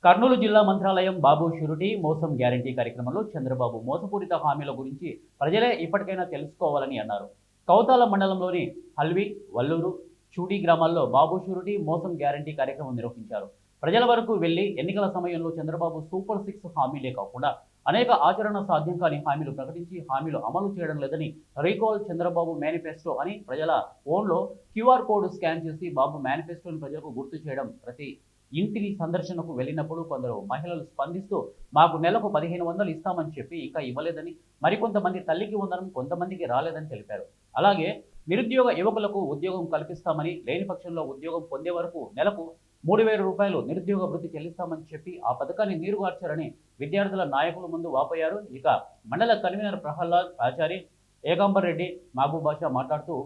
కర్నూలు జిల్లా మంత్రాలయం బాబు షూరిటీ మోసం గ్యారంటీ కార్యక్రమంలో చంద్రబాబు మోసపూరిత హామీల గురించి ప్రజలే ఇప్పటికైనా తెలుసుకోవాలని అన్నారు. కౌతాల మండలంలోని హల్వి, వల్లూరు, చూడి గ్రామాల్లో బాబు షూరిటీ మోసం గ్యారంటీ కార్యక్రమం నిర్వహించారు. ప్రజల వరకు వెళ్లి ఎన్నికల సమయంలో చంద్రబాబు సూపర్ 6 హామీలే కాకుండా అనేక ఆచరణ సాధ్యం కాని హామీలు ప్రకటించి హామీలు అమలు చేయడం లేదని రీకాల్ చంద్రబాబు మేనిఫెస్టో అని ప్రజల ఫోన్లో క్యూఆర్ కోడ్ స్కాన్ చేసి బాబు మేనిఫెస్టోని ప్రజలకు గుర్తు చేయడం. ప్రతి ఇంటిని సందర్శనకు వెళ్ళినప్పుడు కొందరు మహిళలు స్పందిస్తూ మాకు నెలకు 1500 ఇస్తామని చెప్పి ఇంకా ఇవ్వలేదని, మరికొంతమంది తల్లికి వందనం కొంతమందికి రాలేదని తెలిపారు. అలాగే నిరుద్యోగ యువకులకు ఉద్యోగం కల్పిస్తామని, లేని పక్షంలో ఉద్యోగం పొందే వరకు నెలకు 3000 రూపాయలు నిరుద్యోగ వృత్తి చెల్లిస్తామని చెప్పి ఆ పథకాన్ని నీరుగార్చారని విద్యార్థుల నాయకుల ముందు వాపోయారు. ఇక మండల కన్వీనర్ ప్రహ్లాద్ ఆచారి, ఏకాంబర్ రెడ్డి, మహబూబ్ బాషా మాట్లాడుతూ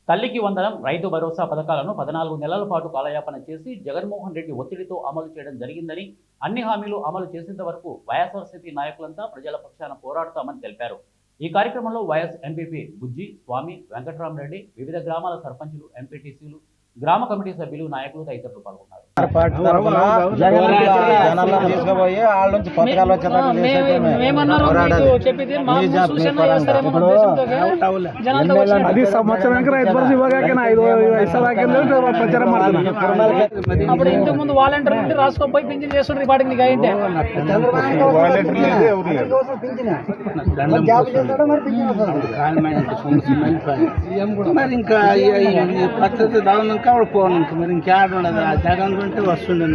తల్లికి వందనం, రైతు భరోసా పథకాలను 14 నెలల పాటు కాలయాపన చేసి జగన్మోహన్ రెడ్డి ఒత్తిడితో అమలు చేయడం జరిగిందని, అన్ని హామీలు అమలు చేసేంత వరకు వైఎస్ఆర్సీపీ నాయకులంతా ప్రజల పక్షాన పోరాడతామని తెలిపారు. ఈ కార్యక్రమంలో వైఎస్ ఎంపీపీ బుజ్జి, స్వామి, వెంకట్రామరెడ్డి, వివిధ గ్రామాల సర్పంచులు, ఎంపీటీసీలు, గ్రామ కమిటీ సభ్యులు, నాయకులు తదితరులు పాల్గొన్నారు. అప్పుడు ఇంటి ముందు వాలంటీర్ ఉంటే రాసుకోపోయి పింఛన్ చేస్తుండ్రు. పాటికి నీకు అయింటే మరి ఇంకా పద్ధతి దావునాక పోను, మరి ఇంకేడ ఉండదు. ఆ జగన్ ఉంటే వస్తుండే.